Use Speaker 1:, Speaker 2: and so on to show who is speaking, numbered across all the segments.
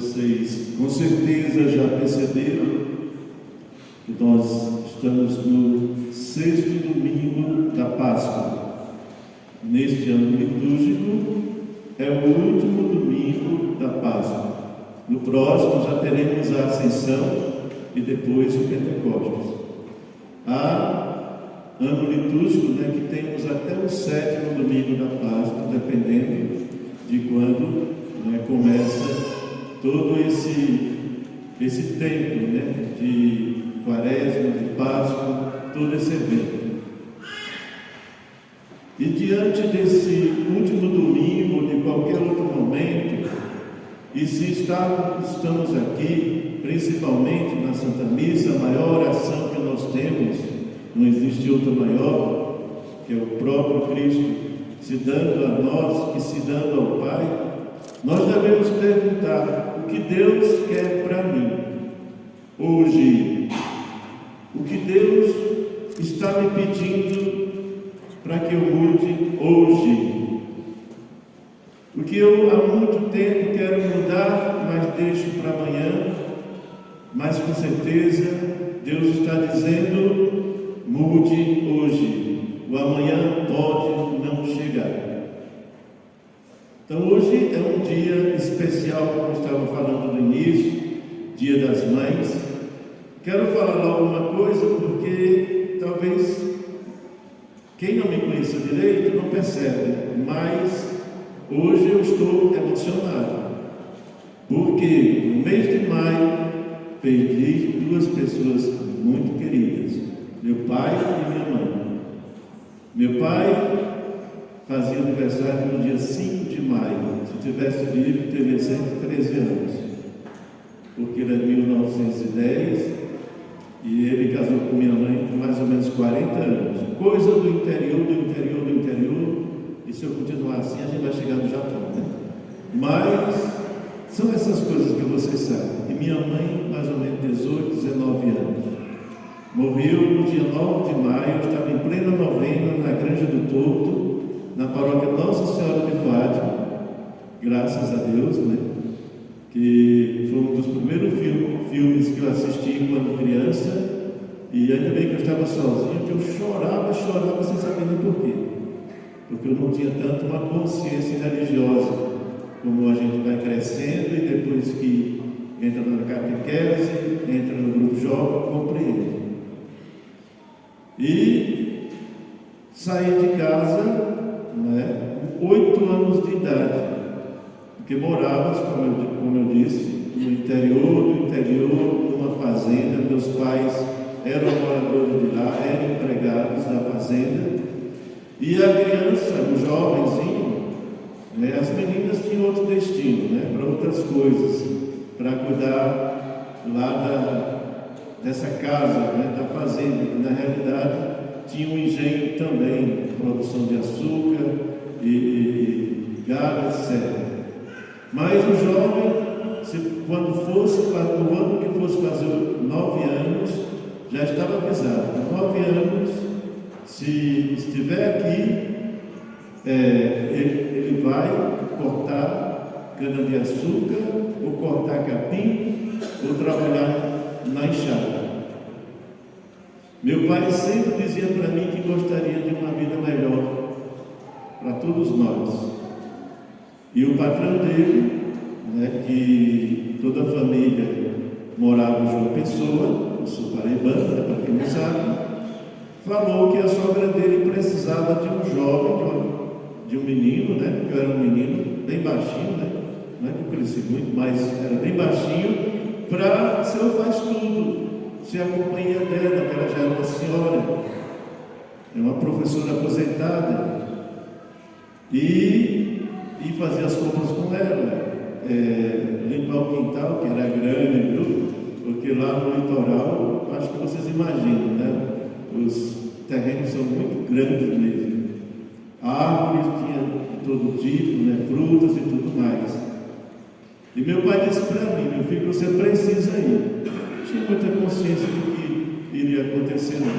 Speaker 1: Vocês com certeza já perceberam que nós estamos no 6º domingo da Páscoa. Neste ano litúrgico é o último domingo da Páscoa. No próximo já teremos a Ascensão e depois o Pentecostes. Há ano litúrgico, que temos até o 7º domingo da Páscoa, dependendo de quando começa todo esse tempo de Quaresma, de Páscoa, todo esse evento. E diante desse último domingo, ou de qualquer outro momento, e se estamos aqui, principalmente na Santa Missa, a maior oração que nós temos, não existe outra maior, que é o próprio Cristo se dando a nós e se dando ao Pai, nós devemos perguntar: o que Deus quer para mim hoje? O que Deus está me pedindo para que eu mude hoje? O que eu há muito tempo quero mudar, mas deixo para amanhã. Mas com certeza Deus está dizendo: mude hoje. O amanhã pode não chegar. Então hoje é um dia especial, como eu estava falando no início, Dia das Mães. Quero falar logo uma coisa, porque talvez quem não me conheça direito não percebe, mas hoje eu estou emocionado, porque no mês de maio perdi 2 pessoas muito queridas, meu pai e minha mãe. Meu pai fazia aniversário no dia 5 de maio, se tivesse vivo teria 113 anos, porque ele é de 1910 e ele casou com minha mãe com mais ou menos 40 anos, coisa do interior, e se eu continuar assim a gente vai chegar no Japão, Mas são essas coisas que vocês sabem. E minha mãe, mais ou menos 18, 19 anos, morreu no dia 9 de maio, eu estava em plena novena na Granja do Torto, na paróquia Nossa Senhora de Fátima, graças a Deus, que foi um dos primeiros filmes que eu assisti quando criança, e ainda bem que eu estava sozinho, que eu chorava sem saber nem porquê, porque eu não tinha tanto uma consciência religiosa, como a gente vai crescendo e depois que entra na catequese, entra no grupo jovem, compreende. E saí de casa com 8 anos de idade, porque morávamos, como eu disse, no interior, numa fazenda. Meus pais eram moradores de lá, eram empregados da fazenda, e a criança, o jovenzinho, as meninas tinham outro destino, para outras coisas, para cuidar lá dessa casa, da fazenda, que na realidade tinha um engenho também, produção de açúcar e gado, etc. Mas o jovem, no ano que fosse fazer 9 anos, já estava avisado: com 9 anos, se estiver aqui, ele vai cortar cana-de-açúcar, ou cortar capim, ou trabalhar na enxada. Meu pai sempre dizia para mim que gostaria de uma vida melhor para todos nós. E o patrão dele, que toda a família morava em João Pessoa, eu sou paraibano, para quem não sabe, falou que a sogra dele precisava de um jovem, de um menino, porque eu era um menino bem baixinho, não é que eu cresci muito, mas era bem baixinho, para ser o faz tudo, ser a companhia dela, que ela já era uma senhora, é uma professora aposentada, e fazer as compras com ela, limpar o quintal, que era grande, viu? Porque lá no litoral, acho que vocês imaginam, os terrenos são muito grandes mesmo. Árvores tinha de todo tipo, frutas e tudo mais. E meu pai disse para mim: meu filho, você precisa ir. Não tinha muita consciência do que iria acontecer, não.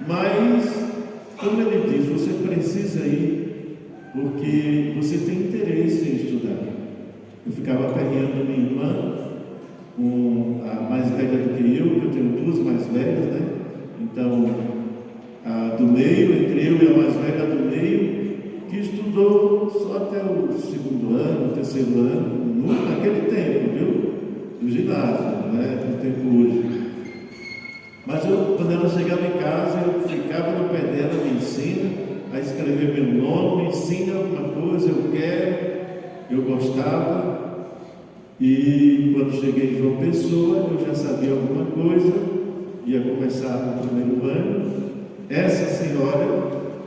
Speaker 1: Mas, como ele diz, você precisa ir porque você tem interesse em estudar. eu ficava aperreando minha irmã, a mais velha do que eu tenho duas mais velhas, né? Então, a do meio, entre eu e a mais velha do meio, que estudou só até o segundo ano, o terceiro ano, naquele tempo, viu? Do ginásio, né? No tempo hoje. Mas quando ela chegava em casa, eu ficava no pé dela, me ensina a escrever meu nome, me ensina alguma coisa, eu quero, eu gostava. E quando cheguei em João Pessoa, eu já sabia alguma coisa, ia começar no primeiro ano. Essa senhora,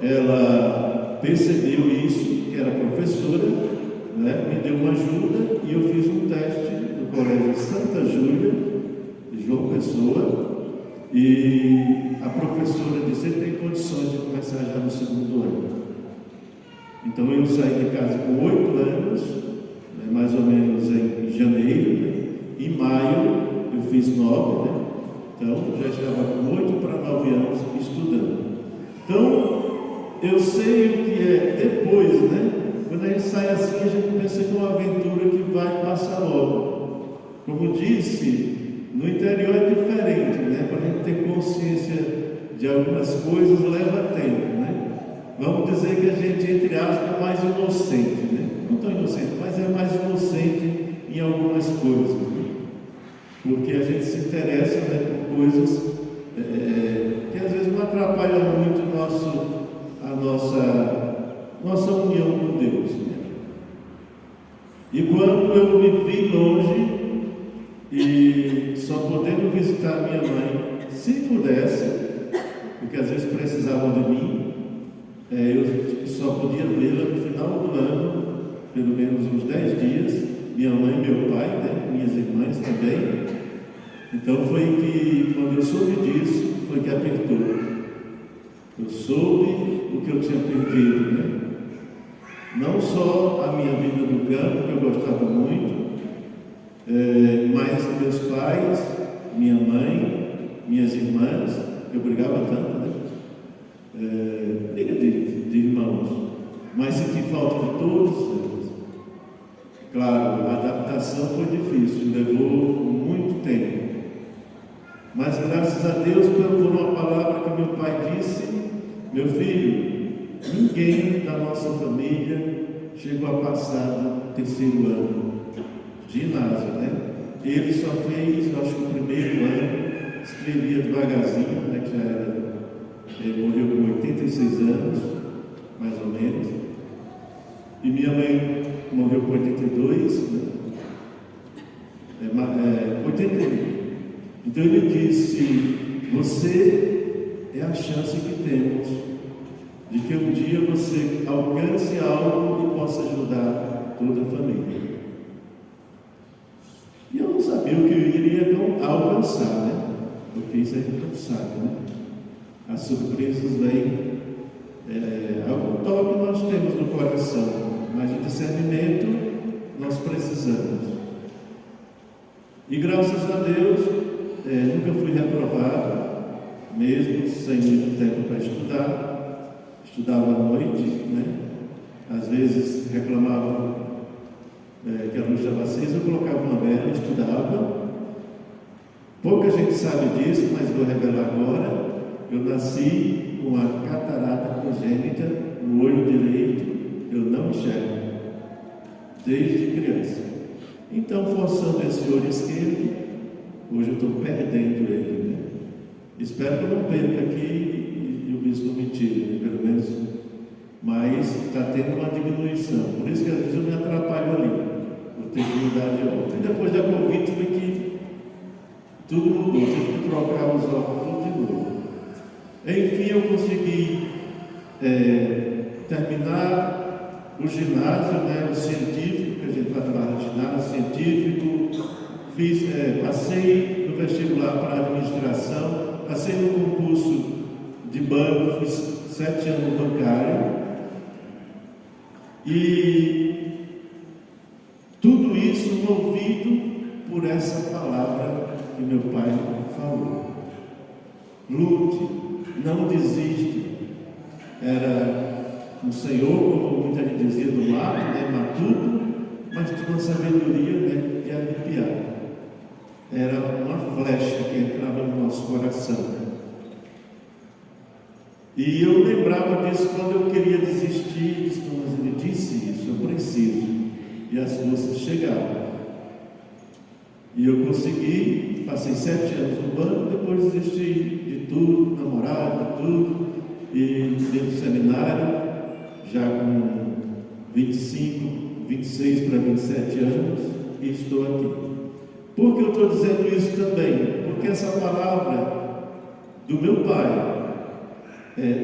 Speaker 1: ela percebeu isso, que era professora, né? Me deu uma ajuda e eu fiz um teste no Colégio Santa Júlia, de João Pessoa, e a professora disse: ele tem condições de começar já no segundo ano. Então eu saí de casa com 8 anos, né, mais ou menos em janeiro, né? Em maio eu fiz 9, né? Então já estava com 8 para 9 anos estudando. Então eu sei o que é depois, né? Quando a gente sai assim, a gente pensa que é uma aventura que vai passar logo. Como disse, no interior é diferente, né? Para a gente ter consciência de algumas coisas leva tempo, né? Vamos dizer que a gente, entre aspas, é mais inocente, né? Não tão inocente, mas é mais inocente em algumas coisas, né? Porque a gente se interessa, né, por coisas que às vezes não atrapalham muito a nossa união com Deus, né? E quando eu me vi longe e só podendo visitar minha mãe, se pudesse, porque às vezes precisavam de mim, eu só podia vê-la no final do ano, pelo menos uns 10 dias, minha mãe e meu pai, né? Minhas irmãs também. Então foi que, quando eu soube disso, foi que apertou. Eu soube o que eu tinha perdido, né? Não só a minha vida no campo, que eu gostava muito, mas meus pais, minha mãe, minhas irmãs, eu brigava tanto, né? Briga de irmãos, mas senti falta de todos. Claro, a adaptação foi difícil, levou muito tempo. Mas graças a Deus por uma palavra que meu pai disse: meu filho, ninguém da nossa família chegou a passar do terceiro ano ginásio, né? Ele só fez, acho que o primeiro ano, escrevia devagarzinho, né? Que já era, ele morreu com 86 anos, mais ou menos. E minha mãe morreu com 82, né? 81. Então ele disse: você é a chance que temos de que um dia você alcance algo e possa ajudar toda a família. E eu não sabia o que eu iria alcançar, né? Porque isso a gente não sabe, né? As surpresas vêm. Algum toque nós temos no coração, mas o discernimento nós precisamos. E graças a Deus, nunca fui reprovado, mesmo sem muito tempo para estudar. Estudava à noite, né? Às vezes reclamavam que a luz estava acesa, eu colocava uma vela e estudava. Pouca gente sabe disso, mas vou revelar agora. Eu nasci com a catarata congênita no olho direito, eu não enxergo, desde criança. Então, forçando esse olho esquerdo, hoje eu estou perdendo ele, né? Espero que eu não perca aqui e o bispo não me tire, né? Pelo menos, mas está tendo uma diminuição. Por isso que às vezes eu me atrapalho ali, vou ter que mudar de óculos. E depois da Covid foi que tudo mudou, tive que trocar os óculos tudo de novo. Enfim, eu consegui terminar o ginásio, né, o científico, que a gente vai falar de ginásio científico, passei no vestibular para administração, passei no concurso de banco, fiz 7 anos bancário, e tudo isso movido por essa palavra que meu pai falou: lute, não desiste. Era um senhor, como muita gente dizia, do mato, né? Matuto, mas tinha uma sabedoria, né, de arrepiar. Era uma flecha que entrava no nosso coração. E eu lembrava disso quando eu queria desistir, disse, mas ele disse isso, eu preciso. E as forças chegavam. E eu consegui, passei 7 anos no banco, depois desisti de tudo, namorado, de tudo, e dentro do seminário, já com 25, 26 para 27 anos, e estou aqui. Por que eu estou dizendo isso também? Porque essa palavra do meu pai,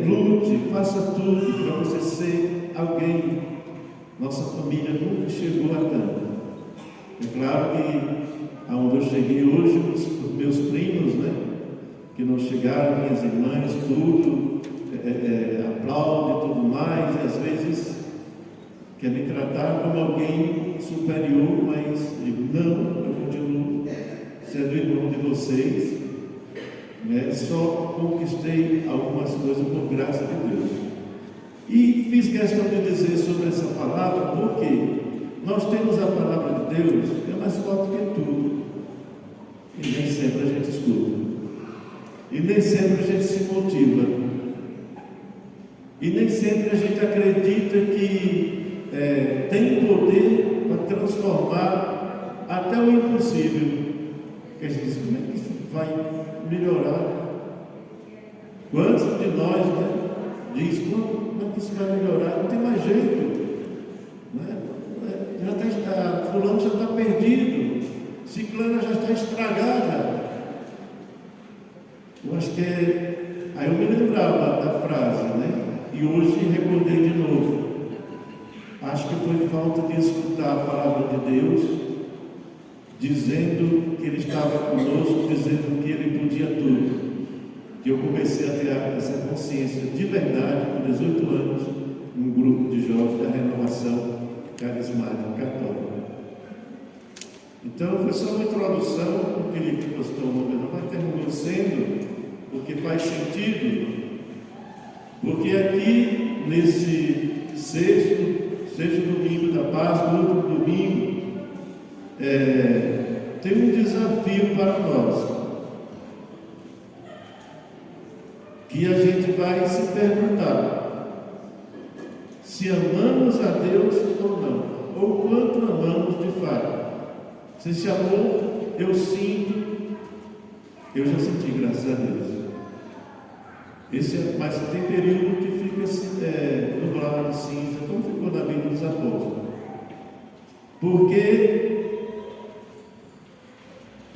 Speaker 1: lute, faça tudo para você ser alguém. Nossa família nunca chegou a tanto. É claro que aonde eu cheguei hoje, os meus primos, né, que não chegaram, minhas irmãs, tudo, aplaudem e tudo mais, e às vezes quer me tratar como alguém superior, mas digo, não, eu continuo sendo irmão de vocês, né? Só conquistei algumas coisas por graça de Deus. E fiz questão de dizer sobre essa palavra, porque nós temos a palavra de Deus, que é mais forte que tudo, e nem sempre a gente escuta, e nem sempre a gente se motiva, e nem sempre a gente acredita que tem poder para transformar até o impossível. Que a gente diz, como é que isso vai melhorar? Quantos de nós, né, diz, como é que isso vai melhorar? Não tem mais jeito, né? Fulano já está perdido, ciclana já está estragada. Eu acho que aí eu me lembrava da frase, né? E hoje recordei de novo. Acho que foi falta de escutar a palavra de Deus, dizendo que Ele estava conosco, dizendo que Ele podia tudo. Que eu comecei a ter essa consciência de verdade, com 18 anos, num grupo de jovens da Renovação Carismática Católica. Então, foi só uma introdução, não queria que fosse tão longa, não, mas terminou sendo, porque faz sentido, porque aqui, nesse sexto domingo da Páscoa, último domingo, tem um desafio para nós, que a gente vai se perguntar se amamos a Deus ou não, ou quanto amamos de fato. Se esse amor eu sinto, eu já senti, graças a Deus. Mas tem período que fica nublado, cinza, como ficou na vida dos apóstolos. Porque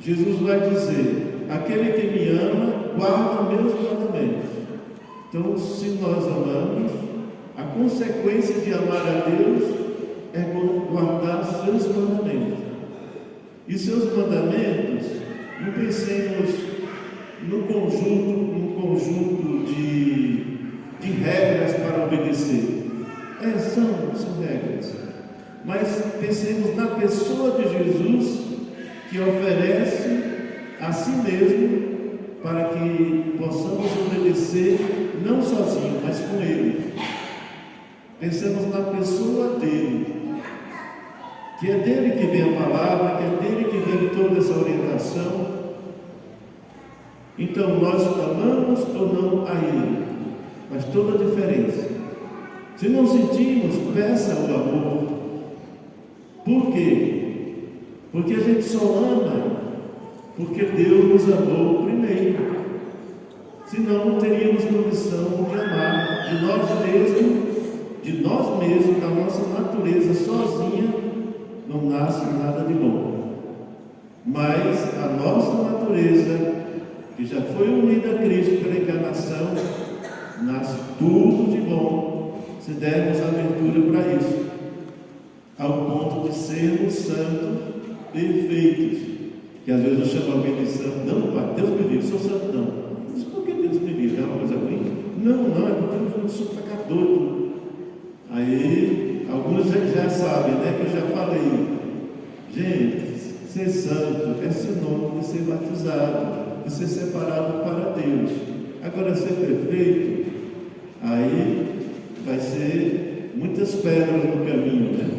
Speaker 1: Jesus vai dizer, aquele que me ama, guarda meus mandamentos. Então, se nós amamos, a consequência de amar a Deus é guardar seus mandamentos. E seus mandamentos, não pensemos num conjunto de regras para obedecer. São regras. Mas pensemos na pessoa de Jesus, que oferece a si mesmo para que possamos obedecer, não sozinho, mas com Ele. Pensemos na pessoa dele, que é dele que vem a palavra, que é dele que vem toda essa orientação. Então, nós amamos ou não a Ele? Faz toda a diferença. Se não sentimos, peça o amor. Por quê? Porque a gente só ama porque Deus nos amou primeiro. Senão não teríamos condição de amar de nós mesmos, da nossa natureza sozinha, não nasce nada de bom. Mas a nossa natureza, que já foi unida a Cristo pela encarnação, nasce tudo de bom, se dermos abertura para isso, ao ponto de sermos santos, perfeitos, que às vezes eu chamo alguém de santo. Não, pai, Deus me livre, sou santo não. Mas por que Deus me livre? É uma coisa ruim? Não, é porque eu sou pecador. Aí, alguns já sabem, né, que eu já falei. Gente, ser santo é sinônimo de ser batizado, de ser separado para Deus. Agora, ser perfeito, aí vai ser muitas pedras no caminho, né?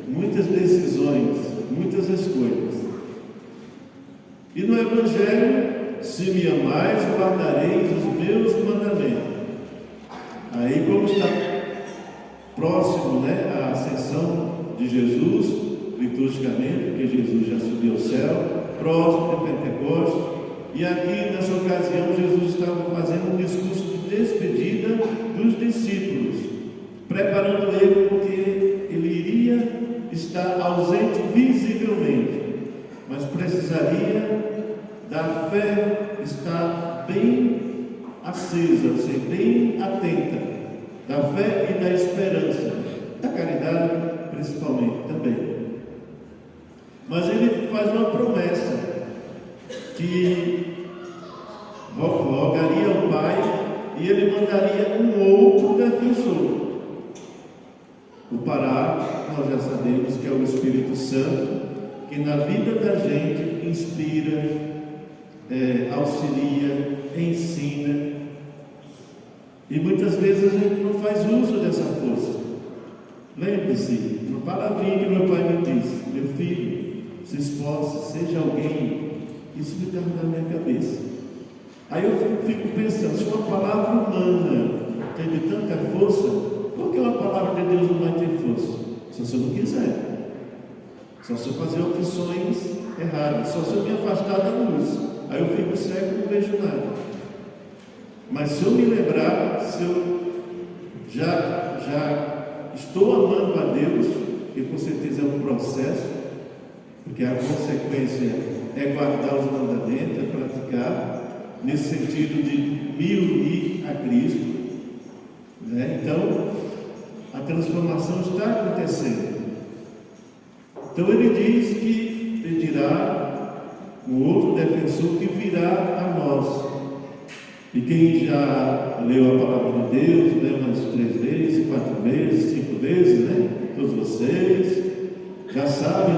Speaker 1: muitas decisões, muitas escolhas. E no Evangelho, se me amais, guardareis os meus mandamentos. Aí, como está próximo, à ascensão de Jesus, liturgicamente, porque Jesus já subiu ao céu, próximo de Pentecostes, e aqui nessa ocasião Jesus estava fazendo um discurso de despedida dos discípulos, preparando ele porque ele iria estar ausente visivelmente, mas precisaria da fé estar bem acesa, ser bem atenta, da fé e da esperança, da caridade principalmente também. Mas ele faz uma promessa que rogaria ao Pai e ele mandaria um outro defensor. O Paráclito, nós já sabemos que é o Espírito Santo, que na vida da gente inspira, auxilia, ensina. E muitas vezes a gente não faz uso dessa força. Lembre-se, uma palavrinha que meu pai me disse: meu filho, se esforce, seja alguém. Isso fica na minha cabeça. Aí eu fico pensando, se uma palavra humana teve tanta força, por que uma palavra de Deus não vai ter força? Só se eu não quiser, só se eu fazer opções erradas, só se eu me afastar da luz. Aí eu fico cego e não vejo nada. Mas se eu me lembrar, se eu já estou amando a Deus, que com certeza é um processo, porque a consequência é guardar os mandamentos, é praticar, nesse sentido de me unir a Cristo, Então, a transformação está acontecendo. Então ele diz que pedirá um outro defensor que virá a nós. E quem já leu a palavra de Deus, leu umas 3 vezes, 4 vezes, 5 vezes, todos vocês já sabem,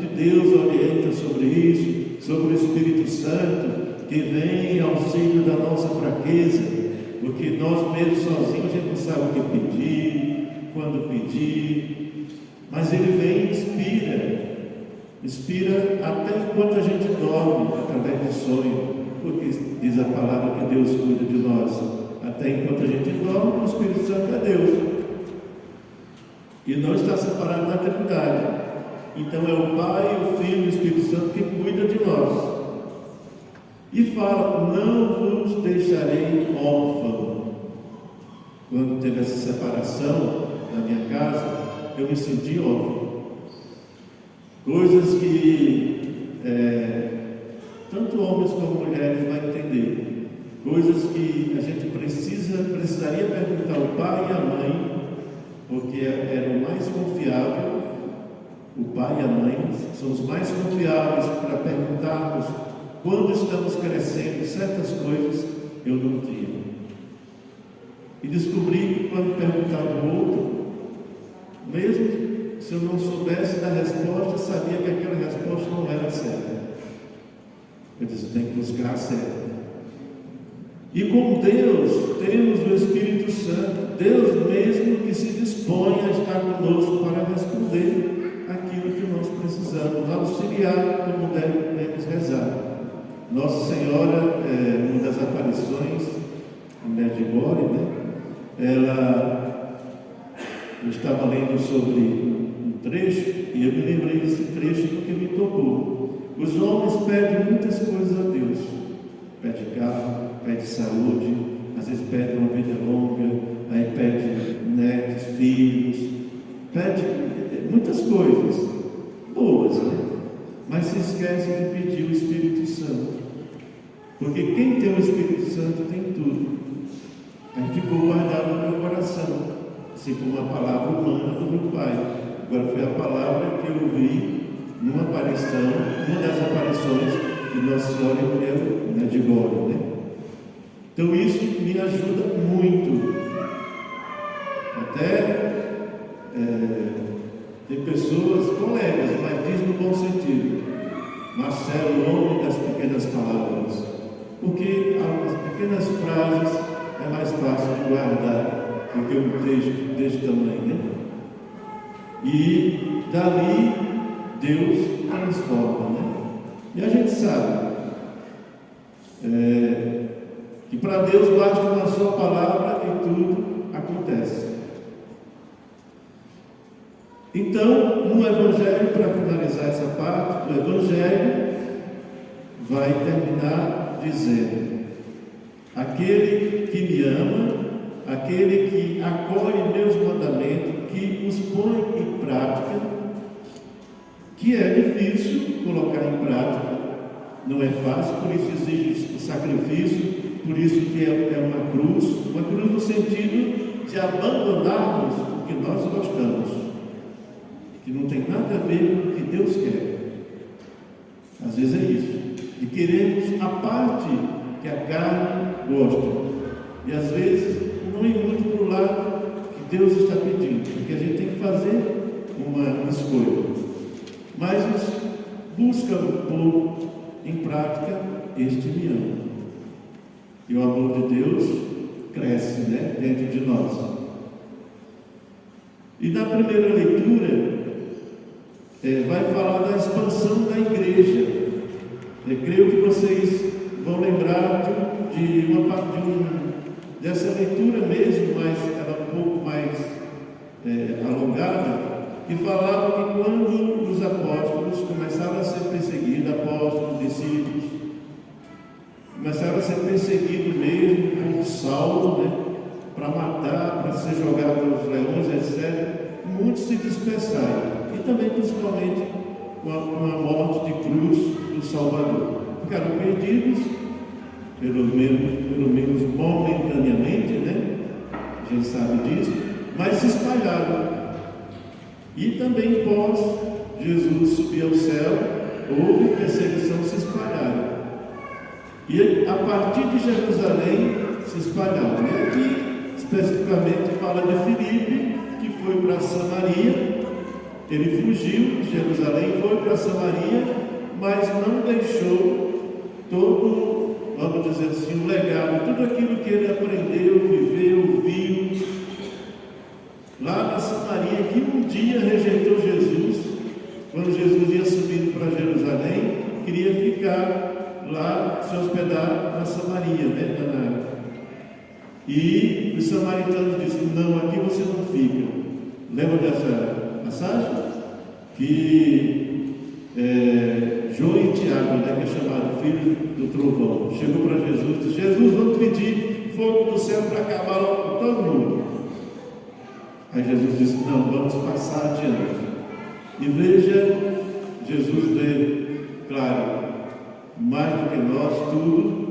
Speaker 1: que Deus orienta sobre isso, sobre o Espírito Santo, que vem em auxílio da nossa fraqueza, porque nós mesmos sozinhos a gente não sabe o que pedir, quando pedir, mas ele vem e inspira até enquanto a gente dorme, através de sonho, porque diz a palavra que Deus cuida de nós, até enquanto a gente dorme, o Espírito Santo é Deus, e não está separado da Trindade. Então é o Pai, o Filho e o Espírito Santo que cuida de nós. E fala: não vos deixarei órfão. Quando teve essa separação na minha casa, eu me senti órfão. Coisas que tanto homens como mulheres vão entender. Coisas que a gente precisaria perguntar ao pai e à mãe, porque era o mais confiável. O pai e a mãe são os mais confiáveis para perguntarmos quando estamos crescendo certas coisas. Eu não tinha. E descobri que quando perguntava ao outro, mesmo se eu não soubesse da resposta, sabia que aquela resposta não era certa. Eu disse: eu tenho que buscar a certa. E com Deus temos o Espírito Santo, Deus mesmo que se dispõe a estar conosco para responder aquilo que nós precisamos, auxiliar como devemos rezar. Nossa Senhora, uma das aparições em Medjugorje, eu estava lendo sobre um trecho e eu me lembrei desse trecho porque me tocou. Os homens pedem muitas coisas a Deus, pede carro, pede saúde, às vezes pede uma vida longa, aí pede netos, filhos, pede muitas coisas boas, mas se esquece de pedir o Espírito Santo, porque quem tem o Espírito Santo tem tudo. Aí ficou guardado no meu coração, assim como a palavra humana do meu pai. Agora foi a palavra que eu vi numa aparição, uma das aparições de Nossa Senhora em Medjugorje, Então isso me ajuda muito. Até tem pessoas, colegas, mas diz no bom sentido: Marcelo, homem das pequenas palavras, porque as pequenas frases é mais fácil de guardar do que um texto desse tamanho, E dali Deus transforma, né? E a gente sabe que para Deus basta uma só palavra e tudo acontece. Então, no Evangelho, para finalizar essa parte, o Evangelho vai terminar dizendo: aquele que me ama, aquele que acolhe meus mandamentos, que os põe em prática, que é difícil colocar em prática, não é fácil, por isso exige o sacrifício, por isso que é uma cruz no sentido de abandonarmos o que nós gostamos, que não tem nada a ver com o que Deus quer. Às vezes é isso, de querermos a parte que a carne gosta, e às vezes não ir muito para o lado que Deus está pedindo, porque a gente tem que fazer uma escolha, mas busca pôr em prática este me ama, e o amor de Deus cresce, né, dentro de nós. E na primeira leitura vai falar da expansão da igreja. Eu creio que vocês vão lembrar dessa leitura mesmo, mas ela um pouco mais alongada, que falava que quando os apóstolos começaram a ser perseguidos, apóstolos, discípulos, começaram a ser perseguidos mesmo por Saulo, né, para matar, para ser jogado aos leões, etc., muitos se dispersaram, e também principalmente com a morte de cruz do Salvador. Ficaram perdidos, pelo menos momentaneamente, né? A gente sabe disso, mas se espalharam. E também pós Jesus subir ao céu, houve perseguição, se espalharam. E a partir de Jerusalém se espalharam. E aqui especificamente fala de Filipe, que foi para Samaria. Ele fugiu de Jerusalém, foi para Samaria, mas não deixou todo, vamos dizer assim, o legado, tudo aquilo que ele aprendeu, viveu, viu lá na Samaria, que um dia rejeitou Jesus. Quando Jesus ia subindo para Jerusalém, queria ficar lá, se hospedar na Samaria, né? E os samaritanos disseram: não, aqui você não fica. Lembra dessa passagem? Que João e Tiago, né, que é chamado filho do trovão, chegou para Jesus e disse: Jesus, vamos pedir fogo do céu para acabar com todo mundo. Aí Jesus disse: não, vamos passar adiante. E veja, Jesus vê, claro, mais do que nós, tudo.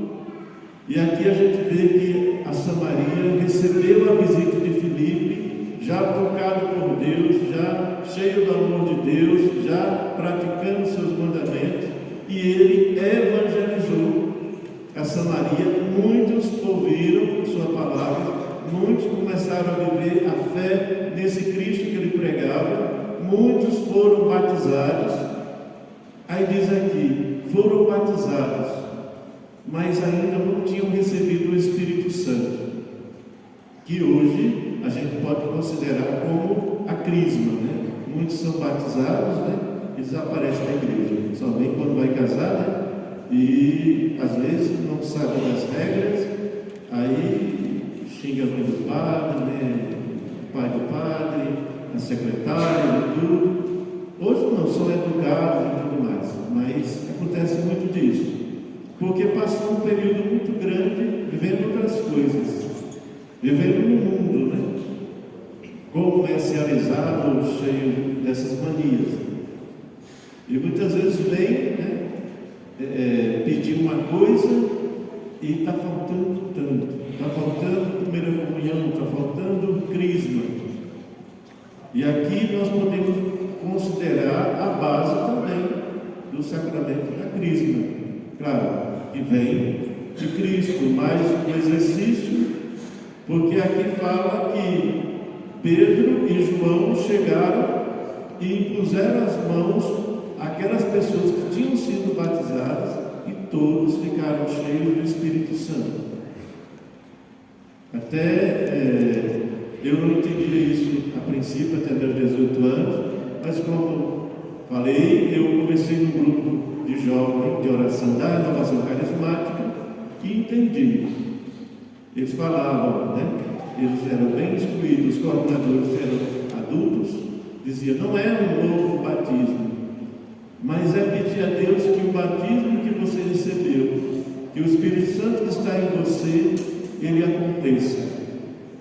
Speaker 1: E aqui a gente vê que a Samaria recebeu a visita de Filipe, já tocado por Deus, já cheio do amor de Deus, já praticando seus mandamentos, e ele evangelizou a Samaria. Muitos ouviram sua palavra, muitos começaram a viver a fé nesse Cristo que ele pregava, muitos foram batizados. Aí diz aqui, foram batizados, mas ainda não tinham recebido o Espírito Santo, que hoje a gente pode considerar como a crisma, né? Muitos são batizados, né? E desaparecem da igreja, só vem quando vai casar, né? E às vezes não sabem das regras, aí xinga a mãe do padre, né? O pai do padre, a secretária e tudo. Hoje não, são educados e tudo mais, mas acontece muito disso, porque passou um período muito grande vivendo outras coisas, vivendo no mundo, né? Comercializado, cheio dessas manias. E muitas vezes vem, né, pedir uma coisa e está faltando tanto. Está faltando primeira comunhão, está faltando crisma. E aqui nós podemos considerar a base também do sacramento da crisma. Claro, que vem de Cristo, mas o exercício, porque aqui fala que Pedro e João chegaram e impuseram as mãos àquelas pessoas que tinham sido batizadas e todos ficaram cheios do Espírito Santo. Até Eu não entendia isso a princípio, até meus 18 anos, mas como falei, eu comecei num grupo de jovens de oração da renovação carismática e entendi. Eles falavam, né? Eles eram bem instruídos, os coordenadores eram adultos, diziam, não é um novo batismo, mas é pedir a Deus que o batismo que você recebeu, que o Espírito Santo que está em você, ele aconteça,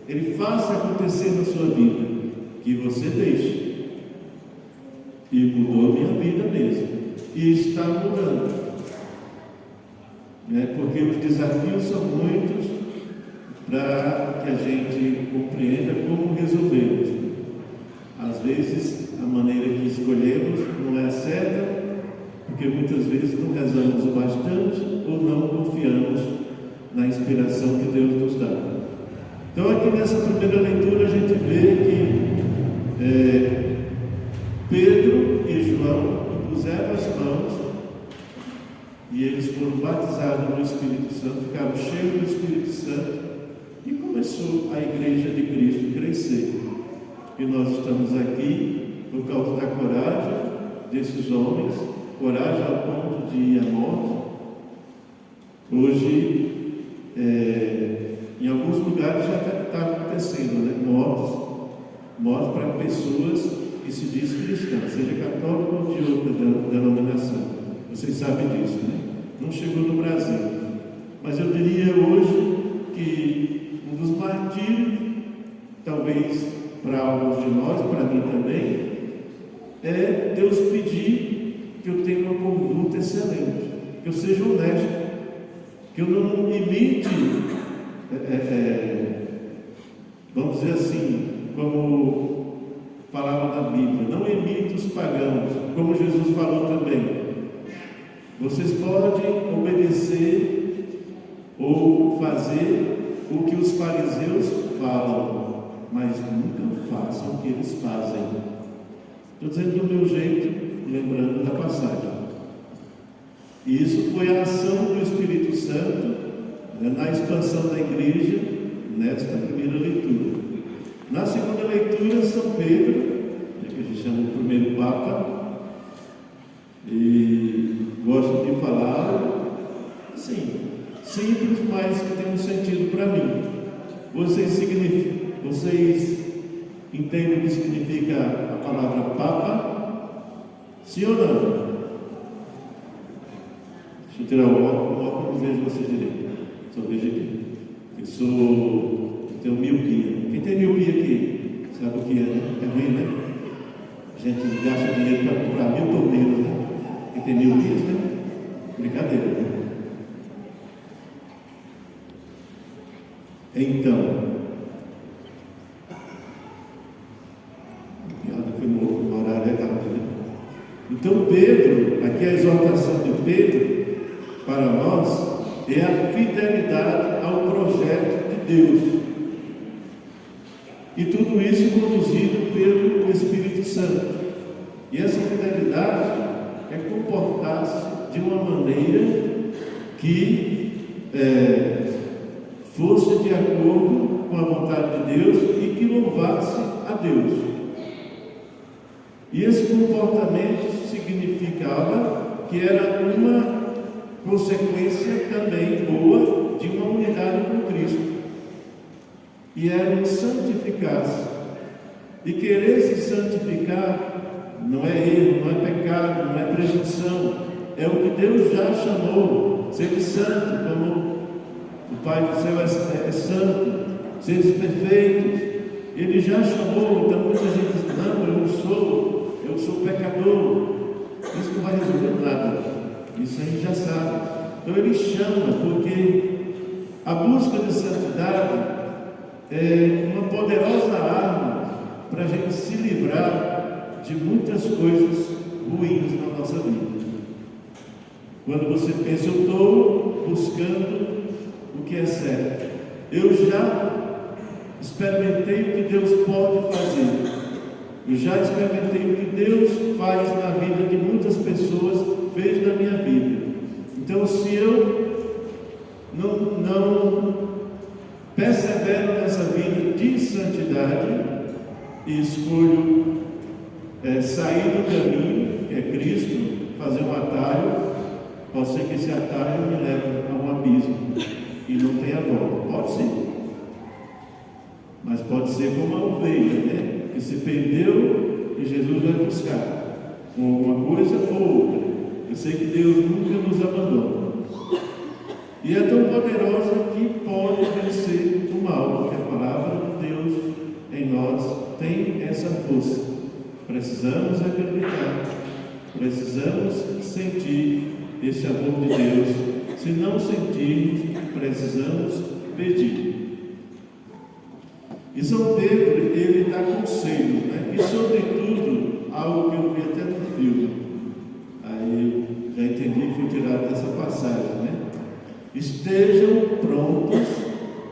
Speaker 1: ele faça acontecer na sua vida, que você deixe. E mudou a minha vida mesmo, e está mudando, né? Porque os desafios são muitos para que a gente compreenda como resolvê-los. Às vezes a maneira que escolhemos não é a certa, porque muitas vezes não rezamos o bastante ou não confiamos na inspiração que Deus nos dá. Então aqui nessa primeira leitura a gente vê que Pedro e João impuseram as mãos e eles foram batizados no Espírito Santo, ficaram cheios do Espírito Santo e começou a Igreja de Cristo crescer. E nós estamos aqui por causa da coragem desses homens, coragem ao ponto de ir à morte. Hoje, em alguns lugares já está acontecendo, né? Mortes para pessoas que se diz cristã, seja católico ou de outra denominação. Vocês sabem disso, né? Não chegou no Brasil. Mas eu diria hoje que um dos martírios, talvez para alguns de nós, para mim também, é Deus pedir que eu tenha uma conduta excelente, que eu seja honesto, que eu não imite, vamos dizer assim, como falava na Bíblia, não imite os pagãos, como Jesus falou também. Vocês podem obedecer ou fazer o que os fariseus falam, mas nunca façam o que eles fazem. Estou dizendo do meu jeito, lembrando da passagem. E isso foi a ação do Espírito Santo, né, na expansão da igreja, nesta primeira leitura. Na segunda leitura, São Pedro, né, que a gente chama o primeiro Papa, e gosto de falar, assim, simples, mas que tem um sentido para mim. Vocês entendem o que significa a palavra Papa? Sim ou não? Deixa eu tirar o óculos, não vejo vocês direito. Só vejo aqui. Eu tenho miopia. Quem tem miopia aqui? Sabe o que é, né? É ruim, né? A gente gasta dinheiro para comprar 1000 torneiros, né? Quem tem miopias, né? Brincadeira, né? Então, no horário errado, né? Então Pedro, aqui a exortação de Pedro para nós é a fidelidade ao projeto de Deus, e tudo isso conduzido pelo Espírito Santo. E essa fidelidade é comportar-se de uma maneira que fosse de acordo com a vontade de Deus e que louvasse a Deus. E esse comportamento significava que era uma consequência também boa de uma unidade com Cristo. E era santificar-se. E querer se santificar não é erro, não é pecado, não é presunção. É o que Deus já chamou, ser santo, como o Pai do céu é santo, seres perfeitos. Ele já chamou, então muita gente diz, não, eu sou pecador. Isso não vai resolver nada, isso a gente já sabe. Então ele chama, porque a busca de santidade é uma poderosa arma para a gente se livrar de muitas coisas ruins na nossa vida. Quando você pensa, eu estou buscando o que é certo, eu já experimentei o que Deus pode fazer, eu já experimentei o que Deus faz na vida de muitas pessoas, fez na minha vida. Então, se eu não persevero nessa vida de santidade e escolho sair do caminho, que é Cristo, fazer um atalho, pode ser que esse atalho me leve a um abismo e não tenha volta. Pode ser. Mas pode ser como a ovelha, né? Que se perdeu e Jesus vai buscar com alguma coisa ou outra. Eu sei que Deus nunca nos abandona. E é tão poderosa que pode vencer o mal, porque a palavra de Deus em nós tem essa força. Precisamos acreditar, precisamos sentir esse amor de Deus. Se não sentirmos, precisamos pedir. E São Pedro, ele dá conselhos, né? E sobretudo, algo que eu vi até no filme, aí já entendi que foi tirado dessa passagem, né? Estejam prontos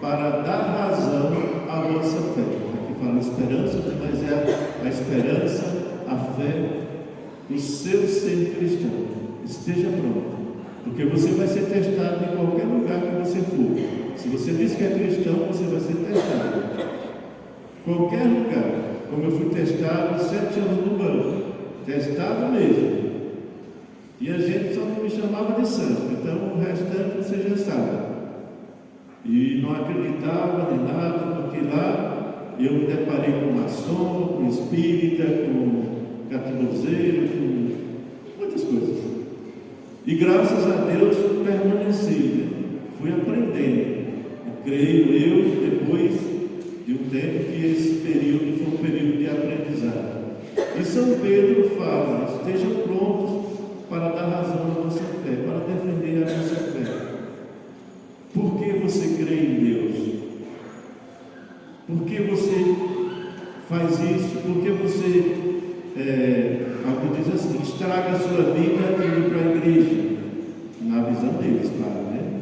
Speaker 1: para dar razão à vossa fé. Aqui fala esperança, mas é a esperança, a fé, o seu ser cristão. Esteja pronto, porque você vai ser testado em qualquer lugar que você for. Se você diz que é cristão, você vai ser testado. Qualquer lugar, como eu fui testado 7 anos no banco, testado mesmo. E a gente só não me chamava de santo, então o restante você já sabe. E não acreditava em nada, porque lá eu me deparei com maçom, com espírita, com categoseiro, com muitas coisas. E graças a Deus permaneci, né? Fui aprendendo. Creio eu, depois de um tempo, que esse período foi um período de aprendizado. E São Pedro fala: estejam prontos para dar razão à nossa fé, para defender a nossa fé. Por que você crê em Deus? Por que você faz isso? Por que você, algo diz assim, estraga a sua vida indo para a igreja? Na visão deles, claro, né?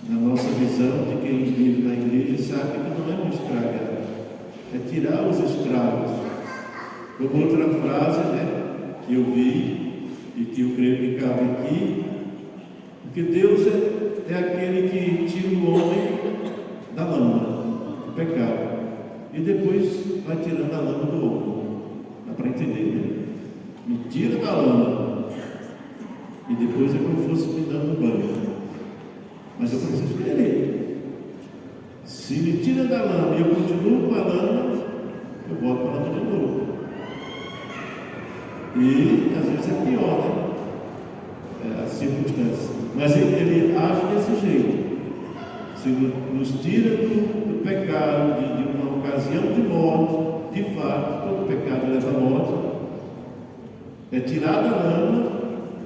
Speaker 1: Na nossa visão de quem vive na igreja sabe que não é um estragar, é tirar os estragos. Como outra frase, né, que eu vi e que eu creio que cabe aqui, porque Deus é aquele que tira o homem da lama, do pecado, e depois vai tirando a lama do homem. Dá para entender, né? Me tira da lama, e depois é como se fosse me dando banho. Mas eu preciso querer. Se me tira da lama e eu continuo com a lama, eu volto para a lama de novo. E às vezes é pior, né? A circunstância. Mas ele age desse jeito. Se nos tira do pecado, de uma ocasião de morte, de fato, todo pecado leva à morte, é tirar da lama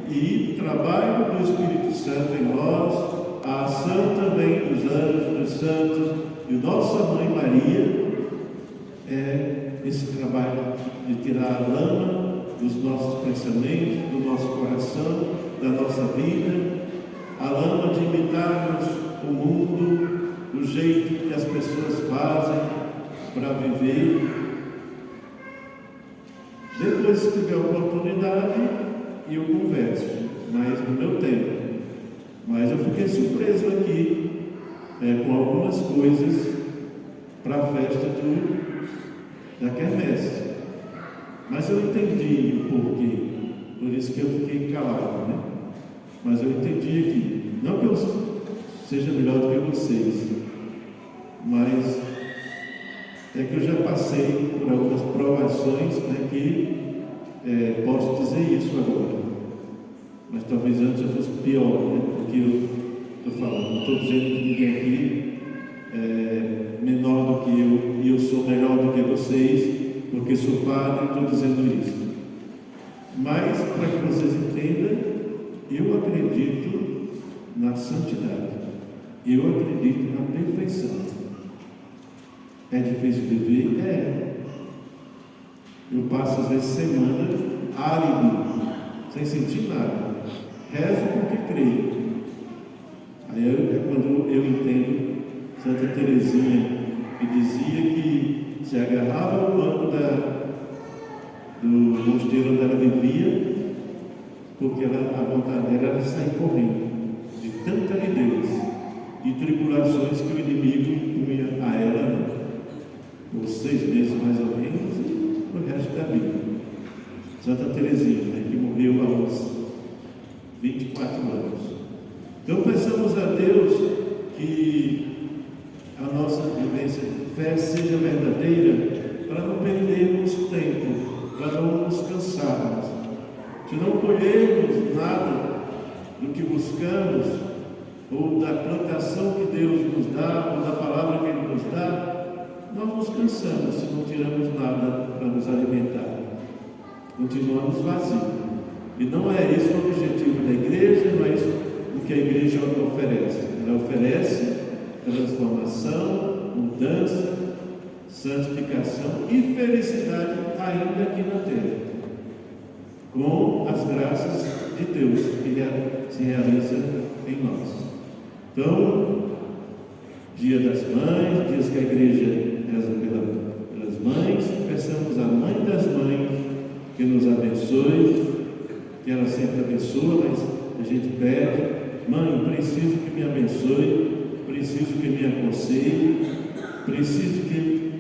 Speaker 1: e trabalho do Espírito Santo em nós, a ação também dos anjos, dos santos e nossa Mãe Maria, é esse trabalho de tirar a lama dos nossos pensamentos, do nosso coração, da nossa vida, a lama de imitarmos o mundo, o jeito que as pessoas fazem para viver. Depois, se tiver oportunidade, eu converso, mas no meu tempo. Mas eu fiquei surpreso aqui com algumas coisas para a festa da quermesse. Mas eu entendi o porquê, por isso que eu fiquei calado, né? Mas eu entendi aqui, não que eu seja melhor do que vocês, mas é que eu já passei por algumas provações, né, que posso dizer isso agora. Mas talvez antes eu fosse pior, né? Porque eu estou falando, não estou dizendo que ninguém aqui é menor do que eu, e eu sou melhor do que vocês, porque sou padre e estou dizendo isso. Mas, para que vocês entendam, eu acredito na santidade, eu acredito na perfeição. É difícil viver? É. Eu passo às vezes semana árido, sem sentir nada. Rezo porque creio. Aí é quando eu entendo Santa Teresinha, que dizia que se agarrava ao banco do mosteiro onde ela vivia, porque a vontade dela era sair correndo, de tanta aridez. e tribulações que o inimigo punha a ela por 6 meses mais ou menos e o resto da vida. Santa Teresinha, né, que morreu aos 24 anos. Então peçamos a Deus que a nossa vivência de fé seja verdadeira, para não perdermos tempo, para não nos cansarmos. Se não colhermos nada do que buscamos, ou da plantação que Deus nos dá, ou da palavra que Ele nos dá, nós nos cansamos se não tiramos nada para nos alimentar. Continuamos vazios. E não é esse o objetivo da igreja, não é isso o que a igreja oferece. Ela oferece transformação, mudança, santificação e felicidade ainda aqui na terra, com as graças de Deus que se realiza em nós. Então, Dia das Mães, dias que a igreja reza pelas mães, peçamos à Mãe das Mães que nos abençoe, que ela sempre abençoa, mas a gente pede: Mãe, preciso que me abençoe, preciso que me aconselhe, preciso que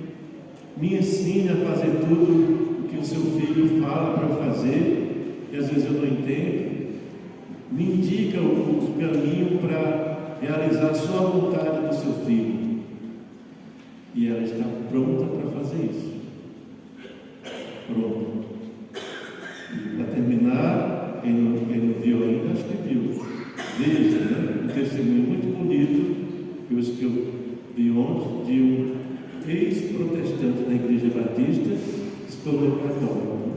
Speaker 1: me ensine a fazer tudo o que o seu filho fala para eu fazer, que às vezes eu não entendo. Me indica o caminho para realizar só a vontade do seu filho. E ela está pronta para fazer isso. Pronta. E para terminar, quem não viu ainda, acho que viu. Veja, né? Um testemunho muito bonito que eu vi ontem de um ex-protestante da Igreja Batista que se tornou católico,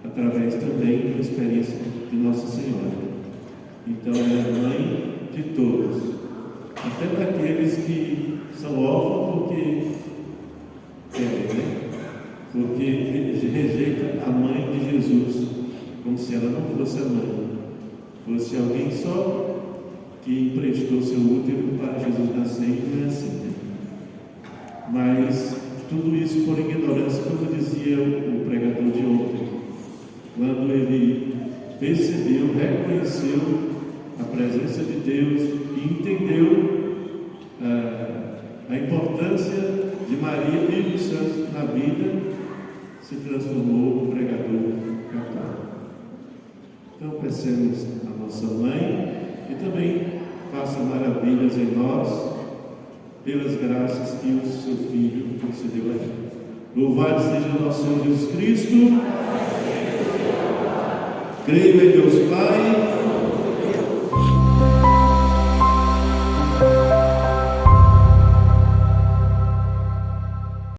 Speaker 1: através também da experiência de Nossa Senhora. Então, ela é mãe de todos, até daqueles que são órfãos porque querem, né? Porque rejeita a mãe de Jesus, como se ela não fosse a mãe, fosse alguém só que emprestou seu útero para Jesus nascer, e não é assim, né? Mas tudo isso por ignorância, como dizia o pregador de ontem, quando ele percebeu, reconheceu a presença de Deus e entendeu a importância de Maria e dos santos na vida, se transformou no pregador católico. Então peçamos a nossa mãe e também faça maravilhas em nós pelas graças que o seu Filho concedeu a gente. Louvado seja nosso Senhor Jesus Cristo. Creio em Deus Pai,